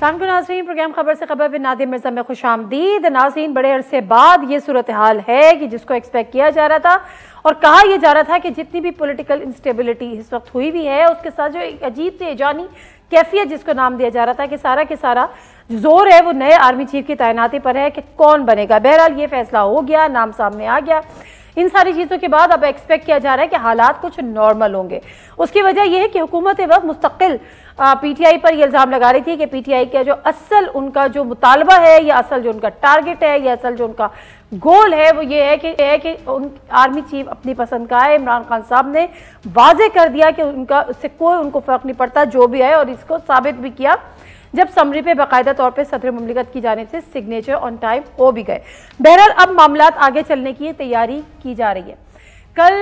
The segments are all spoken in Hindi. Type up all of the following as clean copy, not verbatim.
अस्सलाम नाज़रीन, प्रोग्राम खबर से खबर विद नादिया मिर्ज़ा में खुशामदीद। नाज़रीन, बड़े अरसे बाद ये सूरत हाल है कि जिसको एक्सपेक्ट किया जा रहा था और कहा यह जा रहा था कि जितनी भी पॉलिटिकल इंस्टेबिलिटी इस वक्त हुई भी है, उसके साथ जो एक अजीब सी जानी कैफियत जिसको नाम दिया जा रहा था कि सारा के सारा जोर है वो नए आर्मी चीफ की तैनाती पर है कि कौन बनेगा। बहरहाल ये फैसला हो गया, नाम सामने आ गया। इन सारी चीज़ों के बाद अब एक्सपेक्ट किया जा रहा है कि हालात कुछ नॉर्मल होंगे। उसकी वजह यह है कि हुकूमत वक्त मुस्तकिल पीटीआई पर यह इल्ज़ाम लगा रही थी कि पीटीआई का जो असल उनका जो मुतालबा है या असल जो उनका टारगेट है या असल जो उनका गोल है वो ये है कि आर्मी चीफ अपनी पसंद का है। इमरान खान साहब ने वाजे कर दिया कि उनका उससे कोई उनको फ़र्क नहीं पड़ता जो भी है, और इसको साबित भी किया जब समरी पे बाकायदा तौर पे सदर मुमलिकत की जानिब से सिग्नेचर ऑन टाइम हो भी गए। बहरहाल अब मामलात आगे चलने की तैयारी की जा रही है। कल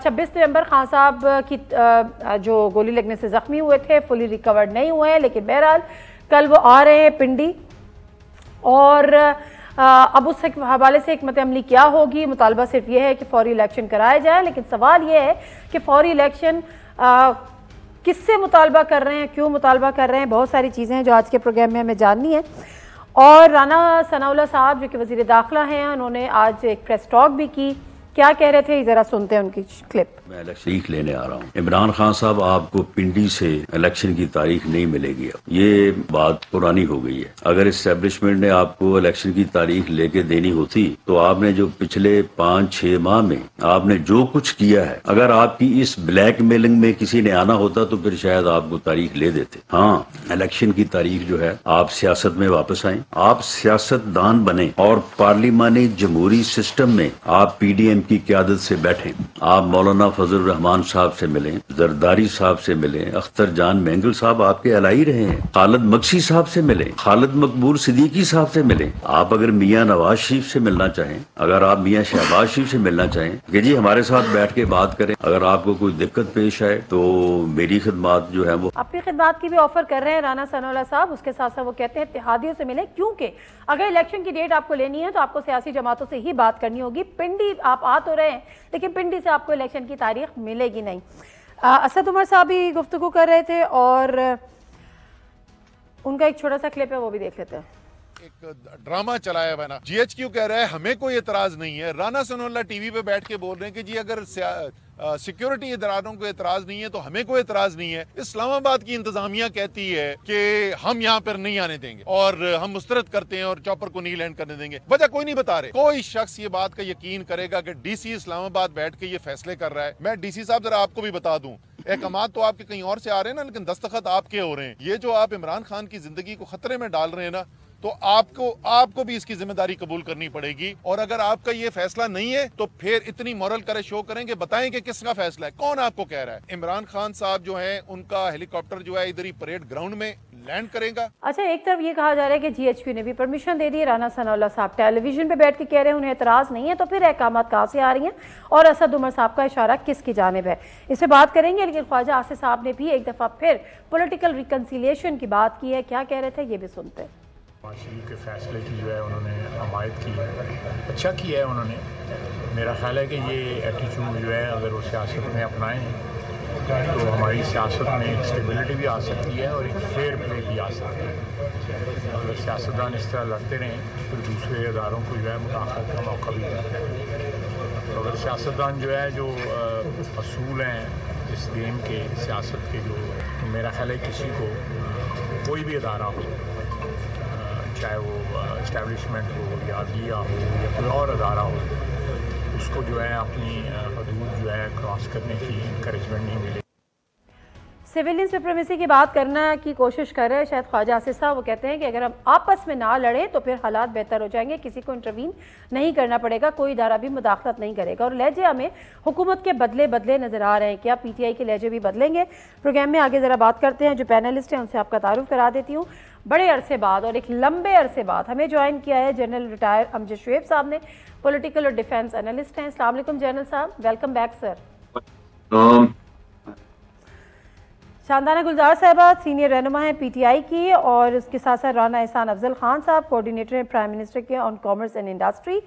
26 नवंबर खान साहब की जो गोली लगने से ज़ख्मी हुए थे फुली रिकवर्ड नहीं हुए हैं, लेकिन बहरहाल कल वो आ रहे हैं पिंडी, और अब उस हवाले से हिकमत अमली क्या होगी। मुतालबा सिर्फ ये है कि फौरी इलेक्शन कराया जाए, लेकिन सवाल ये है कि फौरी इलेक्शन किससे मुतालबा कर रहे हैं, क्यों मुतालबा कर रहे हैं, बहुत सारी चीज़ें हैं जो आज के प्रोग्राम में हमें जाननी है। और राना सनाउल्लाह साहब जो कि वज़ीर दाखिला हैं, उन्होंने आज एक प्रेस टॉक भी की। क्या कह रहे थे, जरा सुनते हैं उनकी क्लिप। मैं इलेक्शन लेने आ रहा हूँ। इमरान खान साहब, आपको पिंडी से इलेक्शन की तारीख नहीं मिलेगी। अब ये बात पुरानी हो गई है। अगर इस्टेब्लिशमेंट ने आपको इलेक्शन की तारीख लेके देनी होती तो आपने जो पिछले 5-6 माह में आपने जो कुछ किया है, अगर आपकी इस ब्लैक मेलिंग में किसी ने आना होता तो फिर शायद आपको तारीख ले देते। हाँ, इलेक्शन की तारीख जो है, आप सियासत में वापस आए, आप सियासतदान बने और पार्लिमानी जमहूरी सिस्टम में आप PDM की क़यादत से बैठे। आप मौलाना फजल रहमान साहब से मिले, जरदारी साहब से मिले, अख्तर जान मैंगल साहब आपके अलाई रहे हैं, खालिद मक्सी साहब से मिले, खालिद मकबूल सिद्दीकी साहब से मिले। आप अगर मियाँ नवाज शरीफ से मिलना चाहें, अगर आप मियाँ शहबाज शरीफ से मिलना चाहें कि जी हमारे साथ बैठ के बात करें, अगर आपको कोई दिक्कत पेश आए तो मेरी खिदमत जो है वो अपनी खिदमत की भी ऑफर कर रहे हैं राना सनाउल्लाह साहब। उसके साथ साथ वो कहते हैं इत्तेहादियों से मिले, क्योंकि अगर इलेक्शन की डेट आपको लेनी है तो आपको सियासी जमातों से ही बात करनी होगी। पिंडी आप आ तो रहे हैं, लेकिन पिंडी से आपको इलेक्शन की तारीख मिलेगी नहीं। असद उमर साहब भी गुफ्तगू कर रहे थे और उनका एक छोटा सा क्लिप है, वो भी देख लेते हैं। एक ड्रामा चलाया हुआ ना, GHQ कह रहा है हमें कोई एतराज नहीं है। राना सनाउल्लाह टीवी पे बैठ के बोल रहे हैं कि जी अगर सिक्योरिटी इदारों को एतराज नहीं है तो हमें कोई एतराज नहीं है। इस्लामाबाद की इंतजामिया कहती है कि हम यहाँ पर नहीं आने देंगे और हम मुस्तरद करते हैं और चॉपर को नहीं लैंड करने देंगे। वजह कोई नहीं बता रहे। कोई शख्स ये बात का यकीन करेगा कि DC इस्लामाबाद बैठ के ये फैसले कर रहा है। मैं DC साहब जरा आपको भी बता दूं, अहकामात तो आपके कहीं और से आ रहे हैं ना, लेकिन दस्तखत आपके हो रहे हैं। ये जो आप इमरान खान की जिंदगी को खतरे में डाल रहे हैं ना, तो आपको भी इसकी जिम्मेदारी कबूल करनी पड़ेगी। और अगर आपका ये फैसला नहीं है तो फिर इतनी मॉरल करे शो करेंगे, बताएं कि किसका फैसला है, कौन आपको कह रहा है। इमरान खान साहब जो है उनका हेलीकॉप्टर जो है इधर ही परेड ग्राउंड में लैंड करेगा। अच्छा, एक तरफ ये कहा जा रहा है कि GHQ ने भी परमिशन दे दी। राना सनाउल्लाह साहब टेलीविजन पे बैठ के कह रहे हैं उन्हें एतराज नहीं है, तो फिर अहकामात कहाँ से आ रही हैं और असद उमर साहब का इशारा किसकी जानिब है, इस पर बात करेंगे। लेकिन ख्वाजा आसिफ साहब ने भी एक दफा फिर पॉलिटिकल रिकन्सिलिएशन की बात की है। क्या कह रहे थे, ये भी सुनते हैं। शरीफ के फैसले की जो है उन्होंने हमायत की है, अच्छा किया है उन्होंने। मेरा ख्याल है कि ये एटीट्यूड जो है अगर वो सियासत में अपनाएं तो हमारी सियासत में एक स्टेबिलिटी भी आ सकती है और एक फेयर प्ले भी आ सकती है। अगर सियासतदान इस तरह लड़ते रहें तो दूसरे इदारों को जो है मुदाखलत का मौका भी मिलता है। तो अगर सियासतदान जो है जो असूल हैं इस गेम के, सियासत के, जो तो मेरा ख्याल है किसी को कोई भी इदारा हो, चाहे वो इस्टेब्लिशमेंट हो या दिया हो या कोई और अदारा हो, उसको जो है अपनी हदूद जो है क्रॉस करने की इंकरेजमेंट नहीं मिलेगी। सिविलियन सुप्रीमेसी की बात करने की कोशिश कर रहे हैं शायद ख्वाजा आसिफ साहब। वो कहते हैं कि अगर हम आपस में ना लड़ें तो फिर हालात बेहतर हो जाएंगे, किसी को इंटरवीन नहीं करना पड़ेगा, कोई इदारा भी मुदाखलत नहीं करेगा। और लहजे हमें हुकूमत के बदले बदले नजर आ रहे हैं। क्या PTI के लहजे भी बदलेंगे? प्रोग्राम में आगे ज़रा बात करते हैं। जो पैनलिस्ट हैं उनसे आपका तारुफ करा देती हूँ। बड़े अरसे बाद और एक लंबे अरसे बाद हमें ज्वाइन किया है जनरल रिटायर अमजद शुएब साहब ने, पॉलिटिकल और डिफेंस एनालिस्ट हैं। अस्सलाम वालेकुम जनरल साहब, वेलकम बैक सर। शानदाना गुलजार साहबा सीनियर रहनुमा हैं PTI की, और उसके साथ साथ राना एहसान अफजल खान साहब कोऑर्डिनेटर हैं प्राइम मिनिस्टर के ऑन कॉमर्स एंड इंडस्ट्री।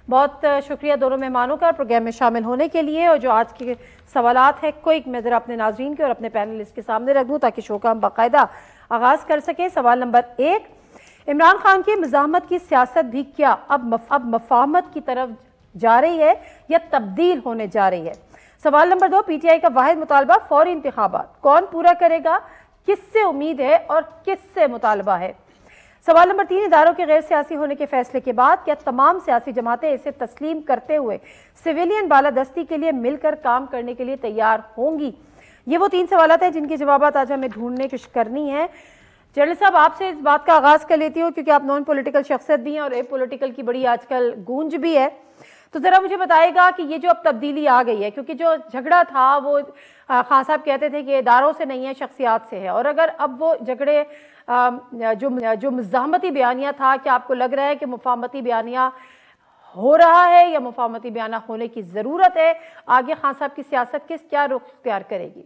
बहुत शुक्रिया दोनों मेहमानों का प्रोग्राम में शामिल होने के लिए। और जो आज के सवालात हैं क्विक मैं ज़रा अपने नाज़रीन के और अपने पैनलिस्ट के सामने रख दूँ ताकि शो का हम बाकायदा आगाज कर सके। सवाल नंबर 1, इमरान खान की मज़ाहमत की सियासत भी क्या अब मफाहमत की तरफ जा रही है या तब्दील होने जा रही है? सवाल नंबर 2, पीटीआई का वाहिद मुतालबा फौरी इंतखाबात कौन पूरा करेगा, किससे उम्मीद है और किससे मुतालबा है? सवाल नंबर 3, इदारों के गैर सियासी होने के फैसले के बाद क्या तमाम सियासी जमातें इसे तस्लीम करते हुए सिविलियन बालादस्ती के लिए मिलकर काम करने के लिए तैयार होंगी? ये वो 3 सवाल हैं जिनके जवाब आज हमें ढूंढने की कोशिश करनी है। जनरल साहब, आपसे इस बात का आगाज कर लेती हूँ क्योंकि आप नॉन पॉलिटिकल शख्सियत भी हैं और ए पॉलिटिकल की बड़ी आजकल गूंज भी है, तो जरा मुझे बताएगा कि ये जो अब तब्दीली आ गई है, क्योंकि जो झगड़ा था वो खान साहब कहते थे कि इदारों से नहीं है शख्सियात से है, और अगर अब वो झगड़े जो मुज़ाहमती बयानिया था, क्या आपको लग रहा है कि मुफाहमती बयानिया हो रहा है या मुफाहमती बयाना होने की ज़रूरत है? आगे खान साहब की सियासत क्या रुख इख्तियार करेगी?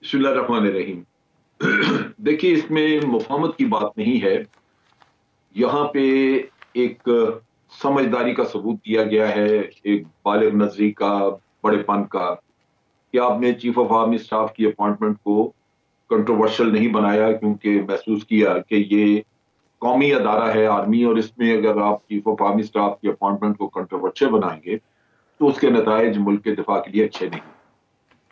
बिस्मिल्लाहिर्रहमानिर्रहीम। देखिए, इसमें मुफाहमत की बात नहीं है, यहाँ पे एक समझदारी का सबूत दिया गया है, एक बालिग नजरी का, बड़ेपन का, कि आपने चीफ ऑफ आर्मी स्टाफ की अपॉइंटमेंट को कंट्रोवर्शियल नहीं बनाया, क्योंकि महसूस किया कि ये कौमी अदारा है आर्मी, और इसमें अगर आप चीफ ऑफ आर्मी स्टाफ की अपॉइंटमेंट को कंट्रोवर्शियल बनाएंगे तो उसके नताइज मुल्क के दिफा के लिए अच्छे नहीं।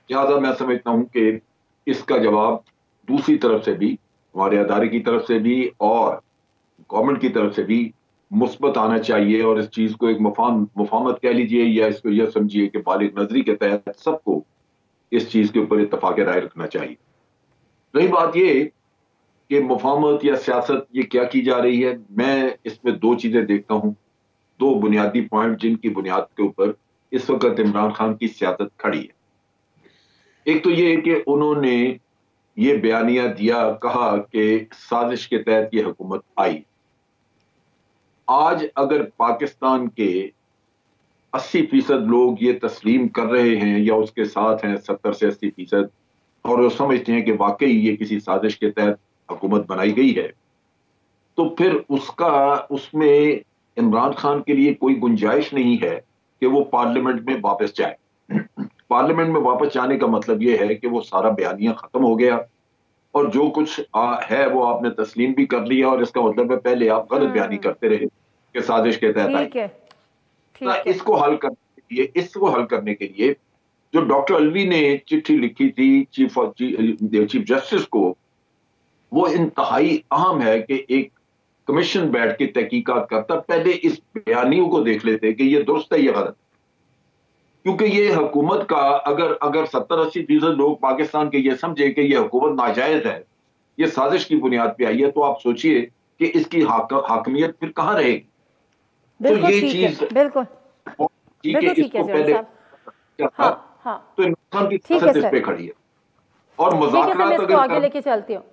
लिहाजा मैं समझता हूँ कि इसका जवाब दूसरी तरफ से भी, हमारे अदारे की तरफ से भी और गवर्नमेंट की तरफ से भी मुस्बत आना चाहिए, और इस चीज को एक मुफाहमत कह लीजिए या इसको यह समझिए कि बालिग नजरी के तहत सबको इस चीज के ऊपर इत्तफाक राय रखना चाहिए। रही बात ये कि मुफाहमत या सियासत ये क्या की जा रही है, मैं इसमें 2 चीजें देखता हूँ, 2 बुनियादी पॉइंट जिनकी बुनियाद के ऊपर इस वक्त इमरान खान की सियासत खड़ी है। एक तो ये कि उन्होंने ये बयानिया दिया, कहा कि साजिश के तहत ये हुकूमत आई। आज अगर पाकिस्तान के 80% लोग ये तस्लीम कर रहे हैं या उसके साथ हैं 70 से 80%, और वो समझते हैं कि वाकई ये किसी साजिश के तहत हुकूमत बनाई गई है, तो फिर उसमें इमरान खान के लिए कोई गुंजाइश नहीं है कि वो पार्लियामेंट में वापस जाए। पार्लियामेंट में वापस जाने का मतलब ये है कि वो सारा बयानिया खत्म हो गया और जो कुछ है वो आपने तस्लीम भी कर लिया, और इसका मतलब है पहले आप गलत बयानी करते रहे कि साजिश के तहत आई। इसको हल करने के लिए जो डॉक्टर अलवी ने चिट्ठी लिखी थी चीफ जस्टिस को, वो इंतहाई अहम है कि एक कमीशन बैठ के तहकीकात करता, पहले इस बयानियों को देख लेते कि ये दुरुस्त है या गलत। क्योंकि ये हुकूमत का अगर 70-80% लोग पाकिस्तान के ये समझे कि ये हुकूमत नाजायज है, ये साजिश की बुनियाद पे आई है, तो आप सोचिए कि इसकी हाकमियत फिर कहां रहेगी। तो ये चीज बिल्कुल ठीक है इसको पहले तो इमरान की सियासत इस पे खड़ी है। और मुज़ाकरात अगर आगे लेके चलती हूँ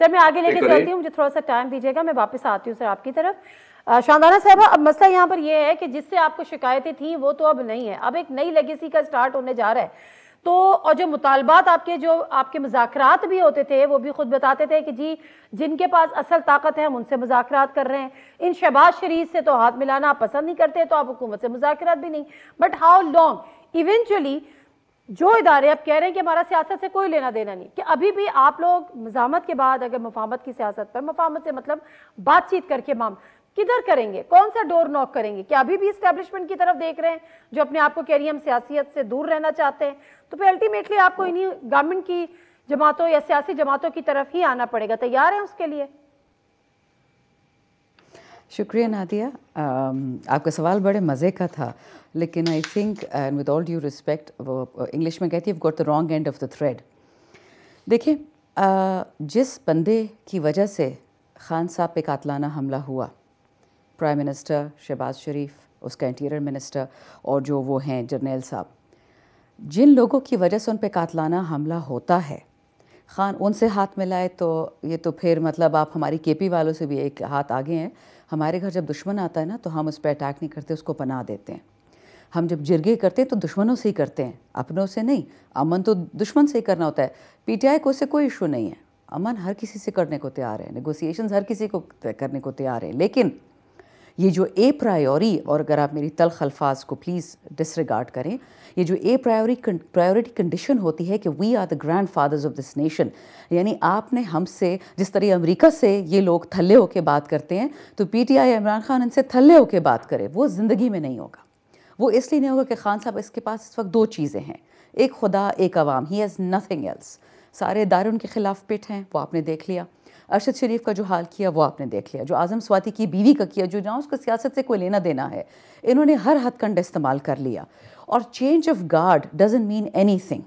सर, मैं आगे लेके चलती हूँ, मुझे थोड़ा सा टाइम दीजिएगा, मैं वापस आती हूँ सर आपकी तरफ। शानदाना साहबा, अब मसला यहाँ पर यह है कि जिससे आपको शिकायतें थी वो तो अब नहीं है, अब एक नई लेगेसी का स्टार्ट होने जा रहा है। तो और जो मुतालबात आपके मुज़ाकरात भी होते थे, वो भी खुद बताते थे कि जी जिनके पास असल ताकत है हम उनसे मुज़ाकरात कर रहे हैं, इन शहबाज शरीफ से तो हाथ मिलाना आप पसंद नहीं करते, तो आप हुकूमत से मुज़ाकरात भी नहीं। बट हाउ लॉन्ग, इवेंचुअली जो इदारे अब कह रहे हैं कि हमारा सियासत से कोई लेना देना नहीं, कि अभी भी आप लोग मुज़ाहमत के बाद अगर मुफाहमत की सियासत पर, मुफाहमत से मतलब बातचीत करके किधर करेंगे, कौन सा डोर नॉक करेंगे? क्या अभी भी इस्टेब्लिशमेंट की तरफ देख रहे हैं जो अपने आप को कह रही है हम सियासियत से दूर रहना चाहते हैं? तो फिर अल्टीमेटली आपको इन्हीं गवर्नमेंट की जमातों या सियासी जमातों की तरफ ही आना पड़ेगा। तैयार है उसके लिए? शुक्रिया नादिया, आपका सवाल बड़े मज़े का था, लेकिन I think and with all due respect, वो इंग्लिश में कहती है got the wrong end of the thread. देखिए, जिस बंदे की वजह से खान साहब पे कातलाना हमला हुआ, प्राइम मिनिस्टर शहबाज शरीफ, उसका इंटीरियर मिनिस्टर और जो वो हैं जर्नैल साहब, जिन लोगों की वजह से उन पे कातलाना हमला होता है, खान उनसे हाथ मिलाए तो ये तो फिर मतलब आप हमारी केपी वालों से भी एक हाथ आगे हैं। हमारे घर जब दुश्मन आता है ना तो हम उस पर अटैक नहीं करते, उसको पनाह देते हैं। हम जब जिरगे करते हैं तो दुश्मनों से ही करते हैं, अपनों से नहीं। अमन तो दुश्मन से ही करना होता है। पीटीआई को इससे कोई इशू नहीं है, अमन हर किसी से करने को तैयार है, नेगोशिएशंस हर किसी को करने को तैयार है। लेकिन ये जो ए प्रायोरी, और अगर आप मेरी तल्ख अल्फाज को प्लीज़ डिसरिगार्ड करें, ये जो ए प्रायोरिटी कंडीशन होती है कि we are the grandfathers of this nation, यानी आपने हमसे, जिस तरह अमेरिका से ये लोग थल्ले होकर बात करते हैं, तो PTI इमरान खान इनसे थल्ले होकर बात करे, वो ज़िंदगी में नहीं होगा। वो इसलिए नहीं होगा कि खान साहब इसके पास इस वक्त दो चीज़ें हैं, एक खुदा, एक अवाम, ही हैज़ नथिंग एल्स। सारे इदारे उनके खिलाफ पिट हैं, वो आपने देख लिया। अरशद शरीफ का जो हाल किया वो आपने देख लिया, जो आज़म स्वाति की बीवी का किया, जो ना उसका सियासत से कोई लेना देना है, इन्होंने हर हथकंडा इस्तेमाल कर लिया। और change of guard doesn't mean anything.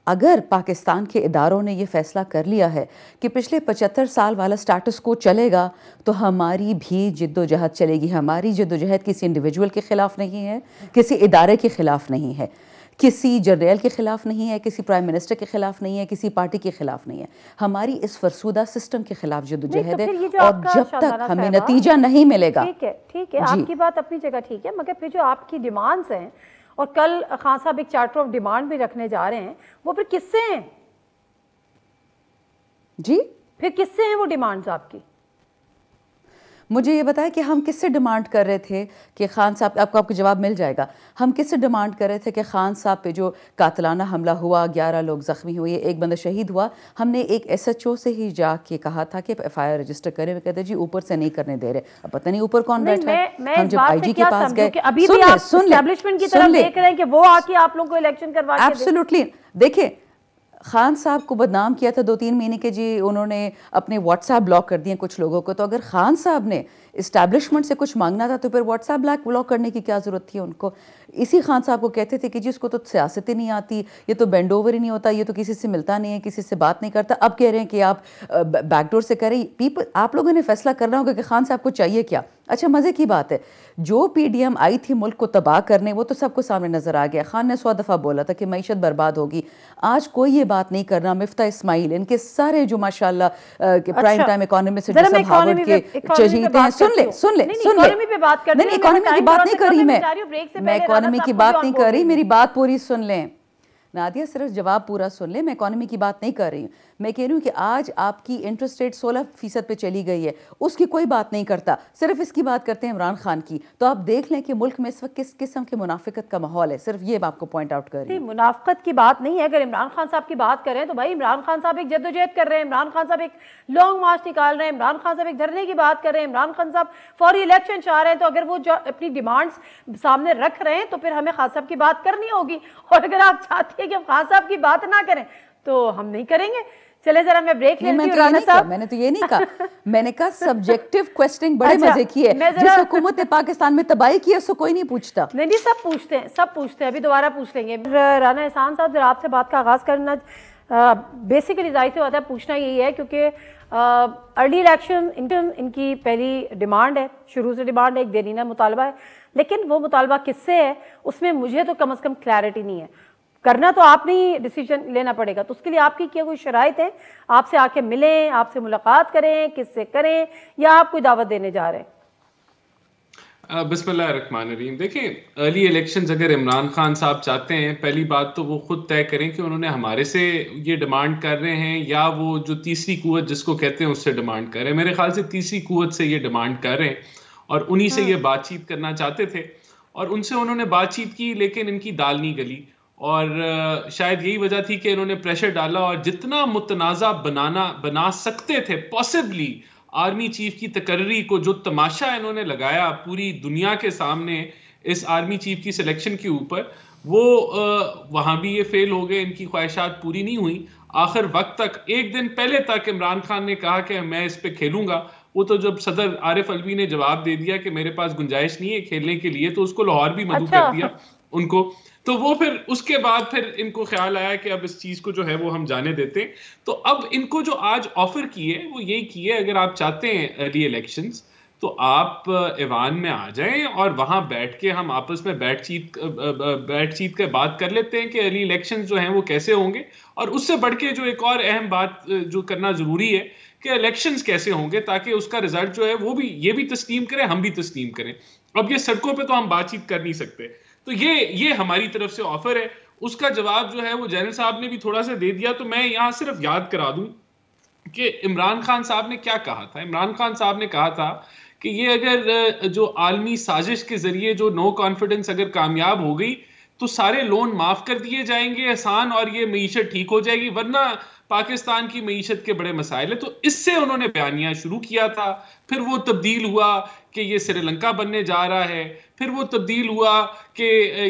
अगर पाकिस्तान के इदारों ने ये फ़ैसला कर लिया है कि पिछले 75 साल वाला स्टेटस को चलेगा, तो हमारी भी जिद्दोजहद चलेगी। हमारी जिद्दोजहद किसी इंडिविजुअल के ख़िलाफ़ नहीं है, किसी इदारे के ख़िलाफ़ नहीं है, किसी जनरल के ख़िलाफ़ नहीं है, किसी प्राइम मिनिस्टर के ख़िलाफ़ नहीं है, किसी पार्टी के ख़िलाफ़ नहीं है। हमारी इस फरसूदा सिस्टम के ख़िलाफ़ जिद्दोजहद है, और जब तक हमें नतीजा नहीं मिलेगा। ठीक है, आपकी बात अपनी जगह ठीक है, मगर फिर जो आपकी डिमांड्स हैं, और कल खान साहब एक चार्टर ऑफ डिमांड भी रखने जा रहे हैं, वो फिर किससे हैं जी? फिर किससे हैं वो डिमांड्स आपकी? मुझे ये बताया कि हम किससे डिमांड कर रहे थे कि खान साहब, आपको जवाब मिल जाएगा, हम किससे डिमांड कर रहे थे कि खान साहब पे जो कातलाना हमला हुआ, 11 लोग ज़ख्मी हुए, एक बंदा शहीद हुआ, हमने एक SHO से ही जाके कहा था कि FIR रजिस्टर करें। वे कहते जी ऊपर से नहीं करने दे रहे। अब पता नहीं ऊपर कौन बैठा है। हम जब IG के पास गए, अभी भी आप एस्टैब्लिशमेंट की तरफ देख रहे हैं कि वो आके आप लोगों को इलेक्शन करवा के। एब्सोल्युटली। देखिए, खान साहब को बदनाम किया था 2-3 महीने के जी, उन्होंने अपने WhatsApp ब्लॉक कर दिए कुछ लोगों को। तो अगर खान साहब ने इस्टेब्लिशमेंट से कुछ मांगना था तो फिर WhatsApp ब्लॉक करने की क्या ज़रूरत थी उनको? इसी खान साहब को कहते थे कि जी उसको तो सियासत ही नहीं आती, ये तो बेंड ओवर ही नहीं होता, ये तो किसी से मिलता नहीं है, किसी से बात नहीं करता। अब कह रहे हैं कि आप बैकडोर से करें। आप लोगों ने फैसला करना होगा कि खान साहब को चाहिए क्या। अच्छा, मज़े की बात है, जो PDM आई थी मुल्क को तबाह करने, वो तो सबको सामने नज़र आ गया। खान ने 100 दफ़ा बोला था कि मईशत बर्बाद होगी। आज कोई ये बात नहीं कर रहा। मिफ्ता इस्माइल, इनके सारे जो माशाल्लाह प्राइम टाइम इकोनॉमी से जो सब हार्वर्ड के चहीते हैं, सुन ले इकोनॉमी की बात नहीं कर रही मैं इकोनॉमी की बात नहीं कर रही, मेरी बात पूरी सुन लें नादिया, सिर्फ जवाब पूरा सुन ले। मैं इकोनॉमी की बात नहीं कर रही हूँ, मैं कह रही हूँ कि आज आपकी इंटरेस्ट रेट 16% पे चली गई है, उसकी कोई बात नहीं करता, सिर्फ इसकी बात करते हैं इमरान खान की। तो आप देख लें कि मुल्क में इस वक्त किस किस्म की मुनाफिकत का माहौल है। सिर्फ ये आपको पॉइंट आउट कर रही हूँ। मुनाफिकत की बात नहीं है। अगर इमरान खान साहब की बात करें तो भाई इमरान खान साहब एक जद्दोजहद कर रहे हैं, इमरान खान साहब एक लॉन्ग मार्च निकाल रहे हैं, इमरान खान साहब एक धरने की बात कर रहे हैं, इमरान खान साहब फौरी इलेक्शन चाह रहे हैं। तो अगर वो जो अपनी डिमांड्स सामने रख रहे हैं तो फिर हमें खान साहब की बात करनी होगी। और अगर आप चाहते हैं कि हम खान साहब की बात ना करें तो हम नहीं करेंगे। चले जरा मैं ब्रेक लेती हूं। राना साहब, मैंने तो ये नहीं कहा, मैंने कहा सब्जेक्टिव क्वेश्चनिंग बड़े मजे की है। जिस हुकूमत ने पाकिस्तान में तबाही की है उसको कोई नहीं पूछता। नहीं, सब पूछते हैं, सब पूछते हैं। अभी दोबारा पूछ लेंगे। राना एहसान साहब, जरा आपसे बात का आगाज करना बेसिकली जाहिर सी बात है, पूछना यही है क्योंकि अर्ली इलेक्शन इनकी पहली डिमांड है, शुरू से डिमांड है, एक देरीना मुतालबा है, लेकिन वो मुतालबा किससे है उसमें मुझे तो कम से कम क्लैरिटी नहीं है। करना तो आपने ही डिसीजन लेना पड़ेगा, तो उसके लिए आपकी क्या कोई शराइत है? आपसे आके मिलें, आपसे मुलाकात करें, किससे करें, या आप कोई दावत देने जा रहे हैं? बिस्मिल्लाहिर्रहमानिर्रहीम। देखिए, अर्ली इलेक्शंस अगर इमरान खान साहब चाहते हैं, पहली बात तो वो खुद तय करें कि उन्होंने हमारे से ये डिमांड कर रहे हैं या वो जो तीसरी कुव्वत जिसको कहते हैं उससे डिमांड कर रहे हैं। मेरे ख्याल से तीसरी कुव्वत से ये डिमांड कर रहे हैं और उन्हीं से ये बातचीत करना चाहते थे और उनसे उन्होंने बातचीत की, लेकिन इनकी दाल नहीं गली और शायद यही वजह थी कि इन्होंने प्रेशर डाला और जितना मुतनाज़ा बना सकते थे पॉसिबली आर्मी चीफ की तकर्री को, जो तमाशा इन्होंने लगाया पूरी दुनिया के सामने इस आर्मी चीफ की सिलेक्शन के ऊपर, वो वहाँ भी ये फेल हो गए, इनकी ख्वाहिशात पूरी नहीं हुई। आखिर वक्त तक, एक दिन पहले तक इमरान खान ने कहा कि मैं इस पे खेलूंगा। वो तो जब सदर आरिफ अलवी ने जवाब दे दिया कि मेरे पास गुंजाइश नहीं है खेलने के लिए, तो उसको लाहौर भी मदू कर दिया उनको। तो वो फिर उसके बाद फिर इनको ख्याल आया कि अब इस चीज को जो है वो हम जाने देते हैं। तो अब इनको जो आज ऑफर की है वो यही की है, अगर आप चाहते हैं अर्ली इलेक्शंस तो आप ऐवान में आ जाएं और वहां बैठ के हम आपस में बैठचीत के बात कर लेते हैं कि अर्ली इलेक्शंस जो हैं वो कैसे होंगे। और उससे बढ़ के जो एक और अहम बात जो करना जरूरी है कि इलेक्शंस कैसे होंगे, ताकि उसका रिजल्ट जो है वो भी ये भी तस्लीम करें, हम भी तस्लीम करें। अब ये सड़कों पे तो हम बातचीत कर नहीं सकते, तो ये हमारी तरफ से ऑफर है। उसका जवाब जो है वो जनरल साहब ने भी थोड़ा सा दे दिया। तो मैं यहाँ सिर्फ याद करा दूं कि इमरान खान साहब ने क्या कहा था। इमरान खान साहब ने कहा था कि ये अगर जो आलमी साजिश के जरिए जो नो कॉन्फिडेंस अगर कामयाब हो गई तो सारे लोन माफ कर दिए जाएंगे आसान और ये मईशत ठीक हो जाएगी, वरना पाकिस्तान की मईशत के बड़े मसाइल है। तो इससे उन्होंने बयानिया शुरू किया था, फिर वो तब्दील हुआ कि ये श्रीलंका बनने जा रहा है, फिर वो तब्दील हुआ कि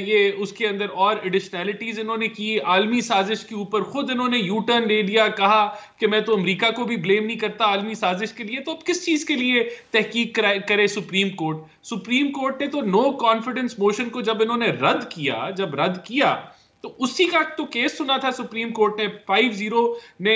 ये उसके अंदर और एडिशनैलिटीज इन्होंने की, आलमी साजिश के ऊपर खुद इन्होंने यू टर्न ले लिया, कहा कि मैं तो अमेरिका को भी ब्लेम नहीं करता आलमी साजिश के लिए। तो अब किस चीज के लिए तहकीक करे सुप्रीम कोर्ट? सुप्रीम कोर्ट ने तो नो कॉन्फिडेंस मोशन को जब इन्होंने रद्द किया तो उसी का तो केस सुना था सुप्रीम कोर्ट ने। 5-0 ने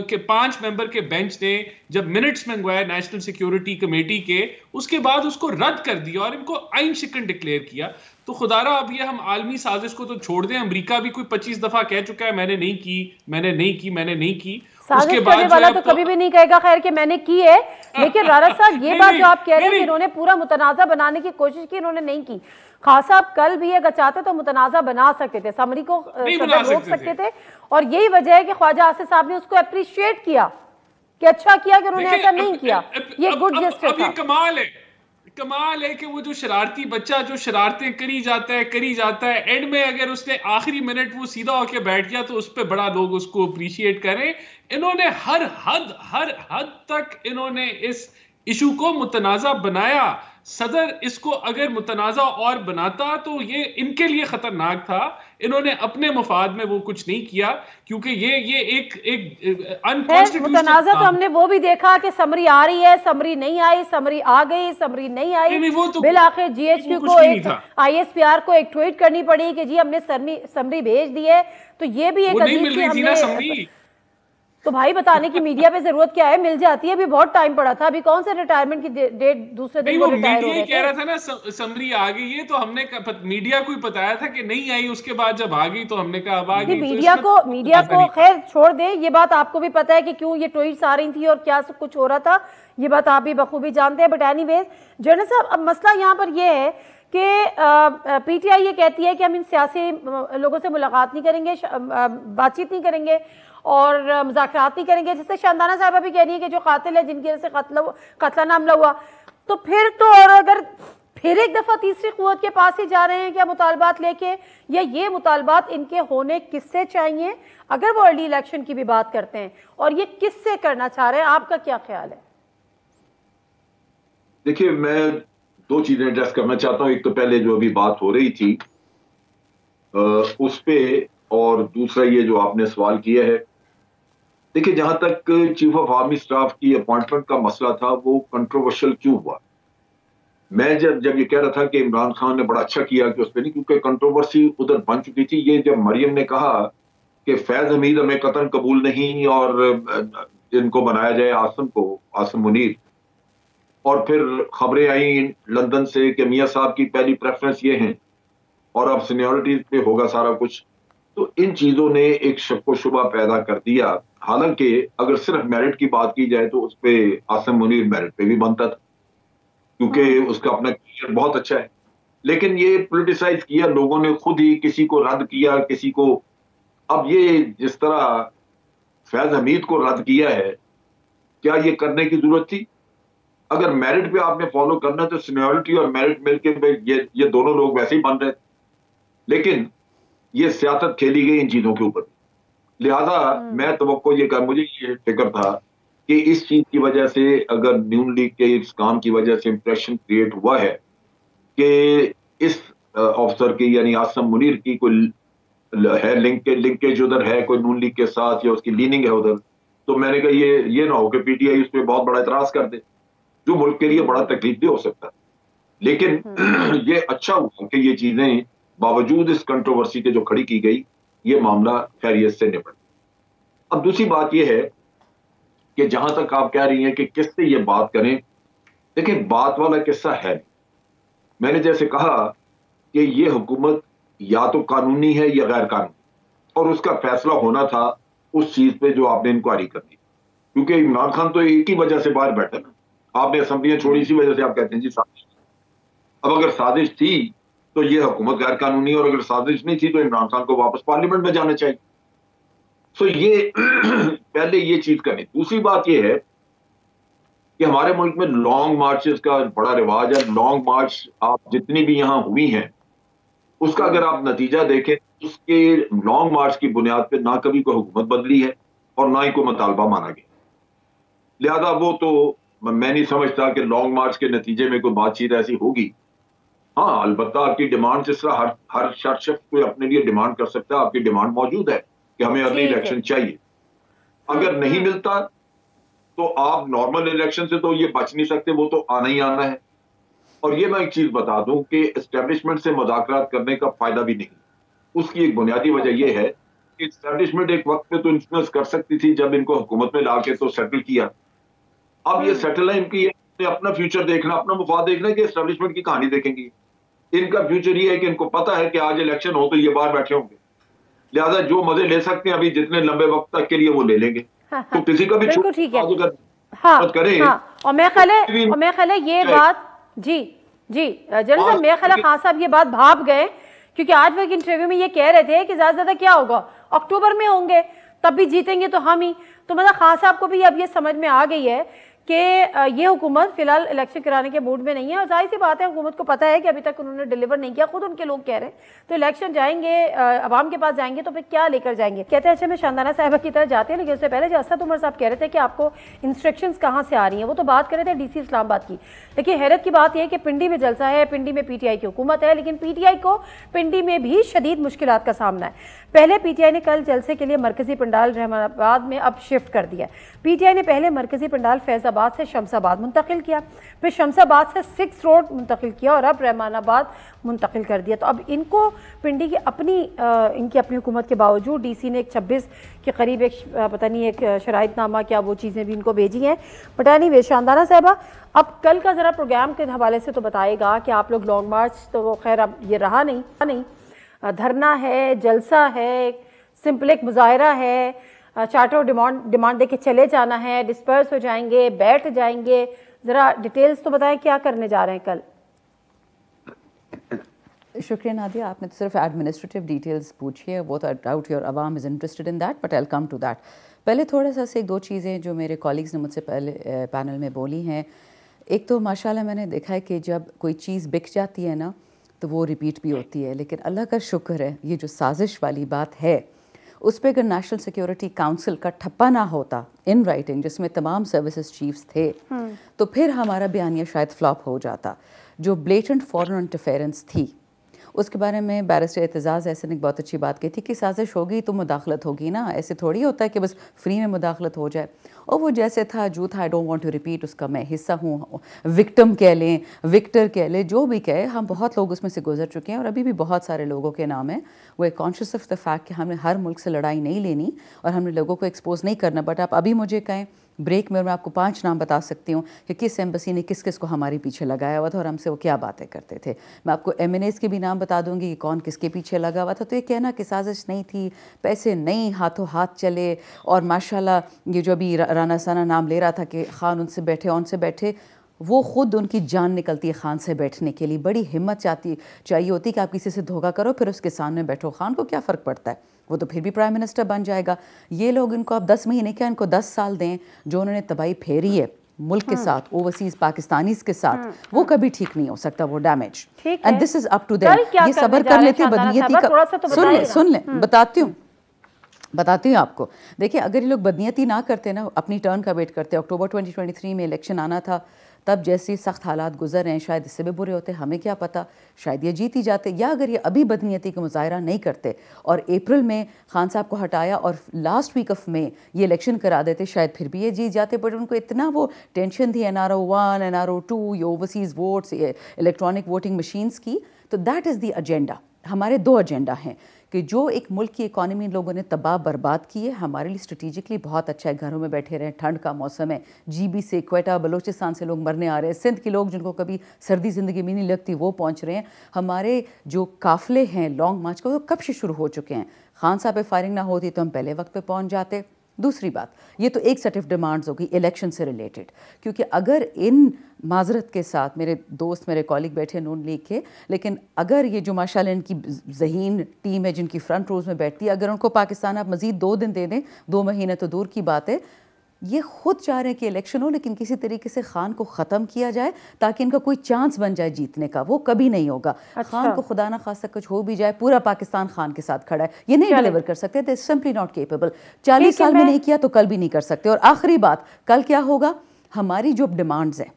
के 5 मेंबर के बेंच ने जब मिनट्स मंगवाए नेशनल सिक्योरिटी कमेटी के, उसके बाद उसको रद्द कर दिया और इनको आइन शिकन डिक्लेयर किया। तो खुदारा अब ये हम आलमी साजिश को तो छोड़ दें, अमेरिका भी कोई 25 दफा कह चुका है मैंने नहीं की। साजिश करने वाला तो कभी भी नहीं कहेगा खैर कि मैंने की है, लेकिन राणा साहब ये बात जो आप कह रहे हैं कि इन्होंने पूरा मुतनाज़ा बनाने की कोशिश की, इन्होंने नहीं की। खान साहब कल भी अगर चाहते तो मुतनाज़ा बना सकते थे, समरी को रोक सकते थे, और यही वजह है कि ख्वाजा आसिफ साहब ने उसको अप्रिशिएट किया कि अच्छा किया कि उन्होंने ऐसा नहीं किया, ये गुड जेस्चर था। कमाल है कि वो जो शरारती बच्चा जो शरारतें करी जाता है एंड में अगर उसने आखिरी मिनट वो सीधा होके बैठ गया तो उस पर बड़ा लोग उसको अप्रिशिएट करें। इन्होंने हर हद तक इन्होंने इस इशू को मुतनाज़ा बनाया। सदर इसको अगर मुतनाज़ा और बनाता तो ये इनके लिए खतरनाक था। इन्होंने अपने मफाद में वो कुछ नहीं किया, क्योंकि ये एक अनकॉन्स्टिट्यूशनल मुतनाज़ा तो हमने वो भी देखा कि समरी आ रही है, समरी नहीं आई, समरी आ गई, समरी नहीं आई, बिल आखिर GHQ को एक ISPR को एक ट्वीट करनी पड़ी कि जी हमने समरी भेज दी है। तो ये भी एक अजीब सी हमने, तो भाई बताने की मीडिया पे जरूरत क्या है, मिल जाती है। अभी बहुत टाइम पड़ा था, अभी कौन से रिटायरमेंट की डेट दूसरे दिन वो रिटायर हो रहे थे। कह रहा था ना समरी आ गई है, तो हमने मीडिया को बताया था कि नहीं आई, उसके बाद जब आ गई तो हमने कहा अब आ गई। मीडिया को खैर छोड़ दे, ये बात आपको भी पता है कि क्यों ये ट्वीट्स आ रही थी और क्या सब कुछ हो रहा था, ये बात आप भी बखूबी जानते हैं। बट एनीवेज जनरल साहब, अब मसला यहाँ पर यह है कि PTI ये कहती है कि हम इन सियासी लोगों से मुलाकात नहीं करेंगे, बातचीत नहीं करेंगे और मुज़ाकरात नहीं करेंगे, जिससे शांदाना साहब भी कह रही है कि जो कातिल है जिनकी वजह से कत्लाना हमला हुआ, तो फिर तो और अगर फिर एक दफ़ा तीसरी क़ुव्वत के पास ही जा रहे हैं क्या मुतालबात लेके, या ये मुतालबात इनके होने किससे चाहिए अगर वो अर्ली इलेक्शन की भी बात करते हैं, और ये किससे करना चाह रहे हैं, आपका क्या ख्याल है? देखिए, मैं दो चीजें एड्रेस करना चाहता हूं। एक तो पहले जो अभी बात हो रही थी उस पे, और दूसरा ये जो आपने सवाल किया है। देखिए, जहां तक चीफ ऑफ आर्मी स्टाफ की अपॉइंटमेंट का मसला था, वो कंट्रोवर्शियल क्यों हुआ? मैं जब ये कह रहा था कि इमरान खान ने बड़ा अच्छा किया कि उस पर नहीं, क्योंकि कंट्रोवर्सी उधर बन चुकी थी। ये जब मरियम ने कहा कि फैज हमीद हमें कतन कबूल नहीं और इनको बनाया जाए आसिम मुनीर, और फिर खबरें आई लंदन से कि मियां साहब की पहली प्रेफरेंस ये है और अब सीनियरिटी पे होगा सारा कुछ, तो इन चीजों ने एक शक व शुबा पैदा कर दिया। हालांकि अगर सिर्फ मेरिट की बात की जाए तो उस पे आसिम मुनीर मेरिट पे भी बनता था, क्योंकि उसका अपना करियर बहुत अच्छा है। लेकिन ये पॉलिटिसाइज किया लोगों ने, खुद ही किसी को रद्द किया, किसी को। अब ये जिस तरह फैज हमीद को रद्द किया है, क्या ये करने की जरूरत थी? अगर मेरिट पे आपने फॉलो करना तो सीनियरिटी और मेरिट मिलके ये दोनों लोग वैसे ही बन रहे थे, लेकिन ये सियासत खेली गई इन चीजों के ऊपर। लिहाजा मैं तवक्को ये कर, मुझे ये फिक्र था कि इस चीज की वजह से, अगर नून लीग के इस काम की वजह से इंप्रेशन क्रिएट हुआ है कि इस ऑफिसर की यानी आसिम मुनीर की कोई है लिंकेज उधर है कोई नून लीग के साथ, या उसकी लीनिंग है उधर, तो मैंने कहा ये ना हो कि PTI उस पर बहुत बड़ा इतराज कर दे, जो मुल्क के लिए बड़ा तकलीफ भी हो सकता है। लेकिन ये अच्छा हुआ कि ये चीजें बावजूद इस कंट्रोवर्सी के जो खड़ी की गई, ये मामला खैरियत से निपट। अब दूसरी बात ये है कि जहां तक आप कह रही हैं कि किससे ये बात करें, देखिए बात वाला किस्सा है। मैंने जैसे कहा कि ये हुकूमत या तो कानूनी है या गैर कानूनी, और उसका फैसला होना था उस चीज पे जो आपने इंक्वायरी कर दी, क्योंकि इमरान खान तो एक ही वजह से बाहर बैठे ना, आपने असम्बलियां छोड़ी इसी वजह से। आप कहते हैं जी साजिश। अब अगर साजिश थी तो ये हुकूमत गैर कानूनी, और अगर साजिश नहीं थी तो इमरान खान को वापस पार्लियामेंट में जाना चाहिए। सो ये पहले ये चीज करनी। दूसरी बात ये है कि हमारे मुल्क में लॉन्ग मार्चेस का बड़ा रिवाज है। लॉन्ग मार्च आप जितनी भी यहाँ हुई हैं उसका अगर आप नतीजा देखें, उसके लॉन्ग मार्च की बुनियाद पे ना कभी कोई हुकूमत बदली है और ना ही कोई मुतालबा माना गया। लिहाजा वो तो मैं नहीं समझता कि लॉन्ग मार्च के नतीजे में कोई बातचीत ऐसी होगी। हाँ, अलबत्ता आपकी डिमांड जिस तरह हर शख्स कोई अपने लिए डिमांड कर सकता है, आपकी डिमांड मौजूद है कि हमें अर्ली इलेक्शन चाहिए। अगर नहीं मिलता तो आप नॉर्मल इलेक्शन से तो ये बच नहीं सकते, वो तो आना ही आना है। और ये मैं एक चीज बता दूं कि एस्टेब्लिशमेंट से मुज़ाकरात करने का फायदा भी नहीं। उसकी एक बुनियादी वजह यह है कि एस्टेब्लिशमेंट एक वक्त पे तो इन्फ्लुएंस कर सकती थी जब इनको हुकूमत में लाके तो सेटल किया। अब ये सेटल है इनकी, अपना फ्यूचर देखना, अपना मुफाद देखना कि एस्टेब्लिशमेंट की कहानी देखेंगी। इनका फ्यूचर ये है कि इनको पता है कि आज इलेक्शन हो तो ये बाहर बैठे होंगे, लिहाजा जो मजे ले सकते हैं अभी जितने लंबे वक्त तक के लिए वो ले लेंगे। तो किसी का भी बिल्कुल ठीक है। हाँ, करें। हाँ, और मैं ख्याल है ये बात जी जनरल साहब, मैं ख्याल खान साहब ये बात भाप गए, क्योंकि आज वो एक इंटरव्यू में ये कह रहे थे कि ज्यादा क्या होगा, अक्टूबर में होंगे तब भी जीतेंगे तो हम ही। तो मतलब खान साहब को भी अब ये समझ में आ गई है कि ये हुकूमत फिलहाल इलेक्शन कराने के मूड में नहीं है, और जाहिर सी बात है हुकूमत को पता है कि अभी तक उन्होंने डिलीवर नहीं किया, खुद उनके लोग कह रहे हैं। तो इलेक्शन जाएंगे, अवाम के पास जाएंगे तो फिर क्या लेकर जाएंगे। कहते हैं अच्छा मैं शानदाना साहिबा की तरफ जाते हैं, लेकिन उससे पहले जो असद उमर साहब कह रहे थे कि आपको इंस्ट्रक्शंस कहाँ से आ रही हैं, वो तो बात कर रहे थे डीसी इस्लामाबाद की। लेकिन हैरत की बात यह है कि पिंडी में जलसा है, पिंडी में पीटीआई की हुकूमत है, लेकिन पीटीआई को पिंडी में भी शदीद मुश्किलात का सामना है। पहले पीटीआई ने कल जलसे के लिए मरकजी पंडाल रहमानाबाद में अब शिफ्ट कर दिया। पीटीआई ने पहले मरकजी पंडाल फैजाबाद से शमसाबाद मुंतकिल किया, फिर शमसाबाद से 6 रोड मुंतकिल किया और अब रहमानाबाद मुंतकिल कर दिया। तो अब इनको पिंडी की इनकी अपनी हुकूमत के बावजूद डीसी ने एक 26 के करीब एक पता नहीं एक शराइतनामा क्या वो चीज़ें भी इनको भेजी हैं। पटानी वे शानदाना साहबा, अब कल का ज़रा प्रोग्राम के हवाले से तो बताएगा कि आप लोग लॉन्ग मार्च तो वो खैर अब ये रहा नहीं, धरना है, जलसा है, सिंपल एक मुजाहरा है, चार्टर डिमांड देके चले जाना है, डिस्पर्स हो जाएंगे, बैठ जाएंगे, ज़रा डिटेल्स तो बताएं क्या करने जा रहे हैं कल। शुक्रिया नादिया, आपने तो सिर्फ एडमिनिस्ट्रेटिव डिटेल्स पूछी है, वो तो डाउट योर अवाम is interested in that, but I will come to that. पहले थोड़ा सा से 2 चीज़ें जो मेरे कॉलीग्स ने मुझसे पहले पैनल में बोली हैं। एक तो माशाल्लाह मैंने देखा है कि जब कोई चीज़ बिक जाती है ना तो वो रिपीट भी होती है, लेकिन अल्लाह का शुक्र है ये जो साजिश वाली बात है उस पर अगर नेशनल सिक्योरिटी काउंसिल का ठप्पा ना होता इन राइटिंग जिसमें तमाम सर्विसेज चीफ्स थे तो फिर हमारा बयानिया शायद फ्लॉप हो जाता। जो ब्लेटेंट फॉरेन इंटरफेरेंस थी उसके बारे में बैरिस्टर एतजाज़ ऐसे ने बहुत अच्छी बात की थी कि साजिश होगी तो मुदाखलत होगी ना, ऐसे थोड़ी होता है कि बस फ्री में मुदाखलत हो जाए। और वो जैसे था जो था, I don't want to repeat, उसका मैं हिस्सा हूँ, विक्टिम कह लें, विक्टर कह लें, जो भी कहे, हम बहुत लोग उसमें से गुजर चुके हैं और अभी भी बहुत सारे लोगों के नाम है वो एक कॉन्शियस ऑफ द फैक्ट कि हमने हर मुल्क से लड़ाई नहीं लेनी और हमने लोगों को एक्सपोज नहीं करना। बट आप अभी मुझे कहें ब्रेक में, और मैं आपको 5 नाम बता सकती हूँ कि किस एम्बेसी ने किस किस को हमारे पीछे लगाया हुआ था और हमसे वो क्या बातें करते थे। मैं आपको MNAs के भी नाम बता दूंगी कि कौन किसके पीछे लगा हुआ था। तो ये कहना कि साजिश नहीं थी, पैसे नहीं हाथों हाथ चले, और माशाल्लाह ये जो अभी राना साना नाम ले रहा था कि खान उनसे बैठे, वो ख़ुद उनकी जान निकलती है खान से बैठने के लिए। बड़ी हिम्मत चाहिए होती कि आप किसी से धोखा करो फिर उसके सामने बैठो। खान को क्या फ़र्क पड़ता है, वो तो फिर भी प्राइम मिनिस्टर बन जाएगा। ये लोग इनको आप 10 महीने क्या, इनको 10 साल दें। जो उन्होंने तबाही फेरी है मुल्क के साथ, ओवरसीज पाकिस्तानीज के साथ, वो कभी ठीक नहीं हो सकता वो damage. And this is up to them. ये सब्र कर लेते हैं बदनीयती का। सुन लें बताती हूँ आपको। देखिए अगर ये लोग बदनीयती ना करते ना, अपनी टर्न का वेट करते, अक्टूबर 2023 में इलेक्शन आना था, तब जैसे सख्त हालात गुजर रहे हैं शायद इससे भी बुरे होते, हमें क्या पता, शायद ये जीत ही जाते। या अगर ये अभी बदनीयती का मुजाहरा नहीं करते और अप्रैल में खान साहब को हटाया और लास्ट वीक ऑफ में ये इलेक्शन करा देते, शायद फिर भी ये जीत जाते। बट उनको इतना वो टेंशन थी NRO 1, NRO 2, ये ओवरसीज़ वोट्स, ये इलेक्ट्रॉनिक वोटिंग मशीन्स की। तो दैट इज़ द एजेंडा। हमारे 2 एजेंडा हैं कि जो एक मुल्क की इकॉनमी लोगों ने तबाह बर्बाद की है, हमारे लिए स्ट्रेटेजिकली बहुत अच्छा है, घरों में बैठे रहें, ठंड का मौसम है, GB से क्वेटा बलूचिस्तान से लोग मरने आ रहे हैं, सिंध के लोग जिनको कभी सर्दी ज़िंदगी में नहीं लगती वो पहुंच रहे हैं। हमारे जो काफ़िले हैं लॉन्ग मार्च को, वो कब से शुरू हो चुके हैं। खान साहब पे फायरिंग ना होती तो हम पहले वक्त पे पहुंच जाते। दूसरी बात, ये तो एक सेट ऑफ डिमांड्स होगी इलेक्शन से रिलेटेड, क्योंकि अगर इन माजरत के साथ मेरे दोस्त मेरे कॉलीग बैठे नून लीग के, लेकिन अगर ये जो माशाल्लाह इनकी ज़हीन टीम है जिनकी फ्रंट रोज़ में बैठती है, अगर उनको पाकिस्तान आप मज़ीद 2 दिन दे दें, 2 महीने तो दूर की बात है, ये खुद चाह रहे हैं कि इलेक्शन हो, लेकिन किसी तरीके से खान को ख़त्म किया जाए ताकि इनका कोई चांस बन जाए जीतने का। वो कभी नहीं होगा। खान को खुदा ना खासा कुछ हो भी जाए, पूरा पाकिस्तान खान के साथ खड़ा है, ये नहीं डिलीवर कर सकते। दे सिंपली नॉट केपेबल। 40 साल में नहीं किया तो कल भी नहीं कर सकते। और आखिरी बात, कल क्या होगा? हमारी जो डिमांड्स हैं,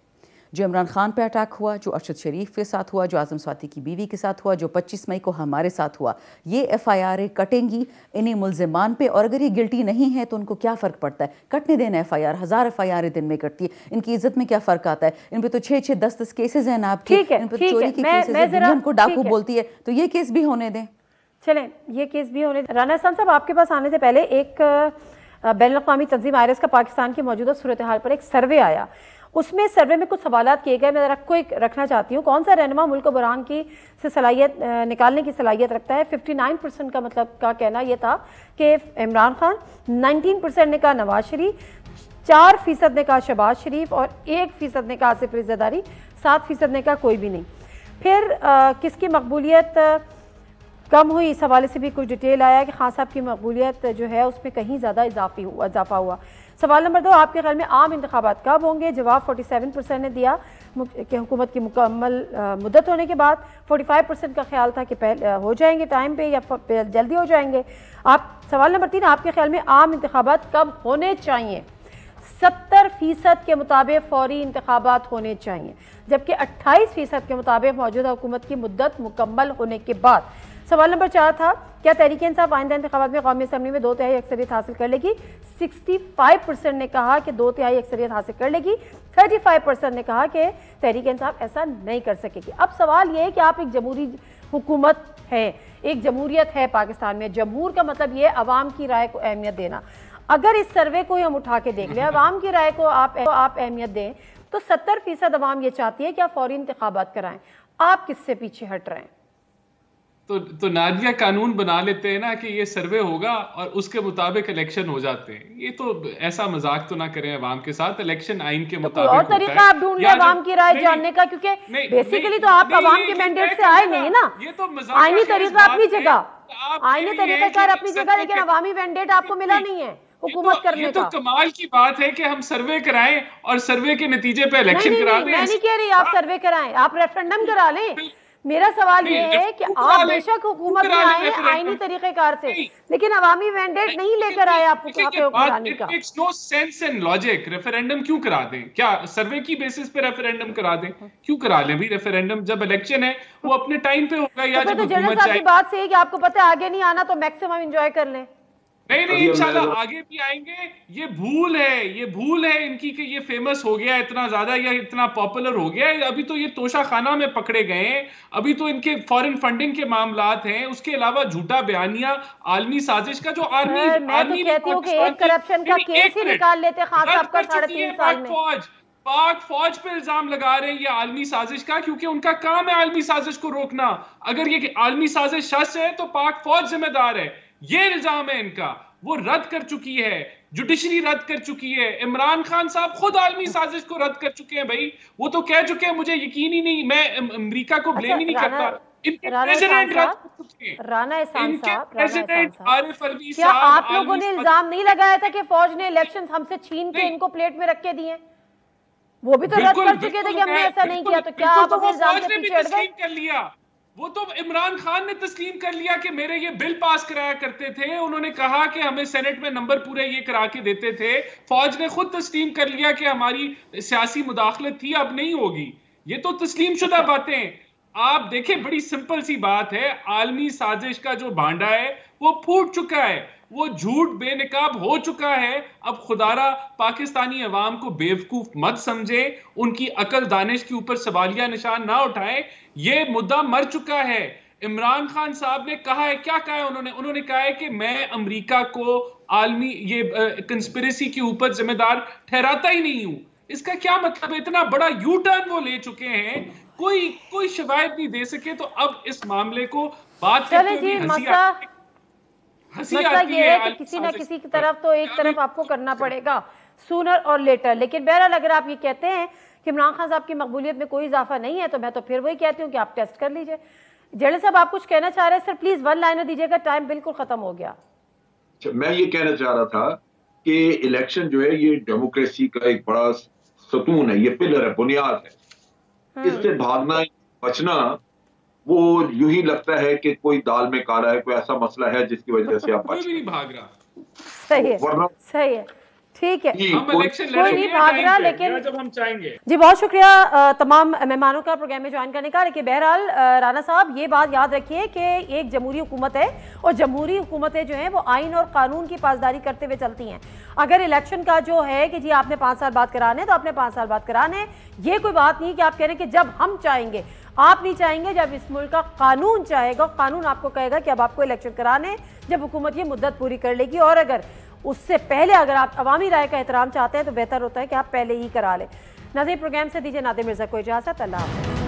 जो इमरान खान पे अटैक हुआ, जो अरशद शरीफ के साथ हुआ, जो आज़म स्वाति की बीवी के साथ हुआ, जो 25 मई को हमारे साथ हुआ, ये FIR कटेंगी इन्हीं मुल्ज़िमान पे। और अगर ये गिल्टी नहीं है तो उनको क्या फ़र्क पड़ता है? कटने देना FIR, 1000 FIR दिन में कटती है, इनकी इज्जत में क्या फ़र्क आता है? इन पे तो 6-6, 10-10 केसेज हैं ना आपके, इन पे चोरी के केसेज हैं, दुनिया उनको डाकू बोलती है, तो ये केस भी होने दें। चलें, ये केस भी होने दें। राना एहसान साहब, आपके पास आने से पहले एक बैनुल-अक़वामी तंजीम आयरस का पाकिस्तान की मौजूदा सूरत हाल पर एक सर्वे आया। उसमें सर्वे में कुछ सवालात किए गए, मैं ज़रा क्विक रखना चाहती हूँ। कौन सा रहनुमा मुल्क को बहरान की से सलाहियत निकालने की सलाहियत रखता है? 59% का मतलब का कहना यह था कि इमरान खान, 19% ने कहा नवाज शरीफ, 4% ने कहा शहबाज शरीफ और 1% ने कहा आसिफ रिज़वानी, 7% ने कहा कोई भी नहीं। फिर किसकी मकबूलियत कम हुई, इस हवाले से भी कुछ डिटेल आया कि खान साहब की मकबूलियत जो है उसमें कहीं ज़्यादा इजाफा हुआ। सवाल नंबर 2, आपके ख्याल में आम इंतखाबात कब होंगे? जवाब 47% ने दिया कि हुकूमत की मुकम्मल मुद्दत होने के बाद। 45% का ख्याल था कि पहले हो जाएंगे टाइम पे या जल्दी हो जाएंगे। सवाल नंबर 3, आपके ख्याल में आम इंतखाबात कब होने चाहिए? 70% के मुताबिक फौरी इंतखाबात होने चाहिए, जबकि 28% के मुताबिक मौजूदा हुकूमत की मुद्दत मुकम्मल होने के बाद। सवाल नंबर 4 था, क्या तहरीक इंसाफ आइंदा इंतखाबात में कौमी असम्बली में 2/3 अक्सरियत हासिल कर लेगी? 65% ने कहा कि 2/3 अक्सरियत हासिल कर लेगी, 35% ने कहा कि तहरीक इंसाफ ऐसा नहीं कर सकेगी। अब सवाल यह है कि आप एक जमहूरी हुकूमत है, एक जमहूरियत है पाकिस्तान में। जमहूर का मतलब ये अवाम की राय को अहमियत देना। अगर इस सर्वे को हम उठा के देख लें, अवाम की राय को आप अहमियत दें, तो 70% अवाम ये चाहती है कि आप फौरी इंतखाबात कराएं। आप किससे पीछे हट रहे हैं? तो नादिया कानून बना लेते हैं ना कि ये सर्वे होगा और उसके मुताबिक इलेक्शन हो जाते हैं। ये तो ऐसा मजाक तो ना करें अवाम के साथ। इलेक्शन आइन के मुताबिक और तरीका आप ढूंढ लें अवाम की राय जानने का, क्योंकि बेसिकली तो आप अवाम के मैंडेट से आए नहीं ना। ये तो आईनी तरीका अपनी जगह, आईनी तरीका अपनी जगह, लेकिन अवामी मैंडेट आपको मिला नहीं है हुकूमत करने का। ये तो कमाल की बात है कि हम सर्वे कराएं और सर्वे के नतीजे पे इलेक्शन करा दें। मैं नहीं कह रही आप सर्वे कराएं, आप रेफरेंडम करा लें। मेरा सवाल ये है कि आप बेशक हुकूमत में आए आईनी तरीक़ेकार से, लेकिन अवामी मैंडेट नहीं लेकर आए आप हुक्मरानी का। It's no sense and logic. Referendum क्यों करा दें? क्या सर्वे की बेसिस पे रेफरेंडम करा दें? क्यों करा लें भी रेफरेंडम? जब इलेक्शन है वो अपने टाइम पे होगा या जब हुकूमत चाहे। बात सही है कि आपको पता है आगे नहीं आना तो मैक्सिमम एंजॉय कर लें। नहीं इंशाल्लाह आगे भी आएंगे। ये भूल है इनकी कि ये फेमस हो गया इतना ज्यादा या इतना पॉपुलर हो गया है। अभी तो ये तोशा खाना में पकड़े गए हैं, अभी तो इनके फॉरेन फंडिंग के मामलात हैं, उसके अलावा झूठा बयानिया, आलमी साजिश का जो आर्मी कहती हूँ कि एक करप्शन का केस ही निकाल लेते खान साहब का 3.5 साल में। पाक फौज पे इल्जाम लगा रहे हैं ये आलमी साजिश का, क्योंकि उनका काम है आलमी साजिश को रोकना। अगर ये आलमी साजिश शख्स है तो पाक फौज जिम्मेदार है। ये इल्जाम है इनका, वो रद्द कर चुकी है, जुडिशरी रद्द कर चुकी है। इमरान खान साहब खुद आलमी साजिश को रद्द कर चुके हैं भाई। वो तो कह चुके हैं मुझे यकीन ही नहीं, मैं अमेरिका को ब्लेम ही नहीं करता। इनके प्रेसिडेंट रद्द कर चुके हैं। राना एहसान साहब, प्रेसिडेंट आरिफ अलवी क्या आप लोगों ने इल्जाम नहीं लगाया था कि फौज ने इलेक्शन हमसे छीन के इनको प्लेट में रख के दिए? वो भी तो रद्द कर चुके थे कि हमने ऐसा नहीं किया। तो क्या आप इल्जाम से पीछे हट गए? कर लिया वो तो इमरान खान ने तस्लीम कर लिया कि मेरे ये बिल पास कराया करते थे। उन्होंने कहा कि हमें सेनेट में नंबर पूरे ये करा के देते थे। फौज ने खुद तस्लीम कर लिया कि हमारी सियासी मुदाखलत थी, अब नहीं होगी। ये तो तस्लीम शुदा बातें। आप देखें, बड़ी सिंपल सी बात है, आलमी साजिश का जो भांडा है वो फूट चुका है, वो झूठ बेनकाब हो चुका है। अब खुदारा पाकिस्तानी अवाम को बेवकूफ मत समझे, उनकी अकल दानिश के ऊपर सवालिया निशान ना उठाए। ये मुद्दा मर चुका है। इमरान खान साहब ने कहा है, क्या कहा है उन्होंने कहा है कि मैं अमेरिका को आलमी ये कंस्पिरेसी के ऊपर जिम्मेदार ठहराता ही नहीं हूं। इसका क्या मतलब है? इतना बड़ा यू टर्न वो ले चुके हैं, कोई शवायद नहीं दे सके। तो अब इस मामले को बात करते हुए मसला ये है कि किसी ना किसी की तरफ तो एक तरफ आपको करना पड़ेगा सूनर और लेटर। लेकिन बहरहाल अगर आप ये कहते हैं कि इमरान खान साहब की मकबूलियत में कोई इजाफा नहीं है, तो मैं तो फिर वही कहती हूँ कि आप टेस्ट कर लीजिए। जेडल साहब, आप कुछ कहना चाह रहे हैं? सर प्लीज वन लाइनर दीजिएगा, टाइम बिल्कुल खत्म हो गया। मैं ये कहना चाह रहा था कि इलेक्शन जो है ये डेमोक्रेसी का एक बड़ा सतून है, ये पिलर है, बुनियाद है। इससे भागना बचना वो यूं ही लगता है कि कोई दाल में काला है, कोई ऐसा मसला है जिसकी वजह से आप कोई भी नहीं भाग रहा। सही है, सही है, ठीक है, हम इलेक्शन कोई नहीं भाग रहा, लेकिन जब हम चाहेंगे। जी बहुत शुक्रिया तमाम मेहमानों का प्रोग्राम में ज्वाइन करने का। लेकिन बहरहाल राना साहब ये बात याद रखिए कि एक जमहूरी हुकूमत है और जमहूरी हुकूमतें जो हैं वो आइन और कानून की पासदारी करते हुए चलती हैं। अगर इलेक्शन का जो है कि जी आपने 5 साल बाद कराने तो आपने 5 साल बाद कराने, ये कोई बात नहीं कि आप कह रहे हैं कि जब हम चाहेंगे। आप नहीं चाहेंगे, जब इस मुल्क का कानून चाहेगा, कानून आपको कहेगा कि अब आपको इलेक्शन कराने, जब हुकूमत ये मुद्दत पूरी कर लेगी। और अगर उससे पहले अगर आप अवामी राय का एहतराम चाहते हैं तो बेहतर होता है कि आप पहले ही करा लें। नाज़रीन, प्रोग्राम से दीजिए नादिर मिर्जा को इजाज़त। अल्लाह हाफ़िज़।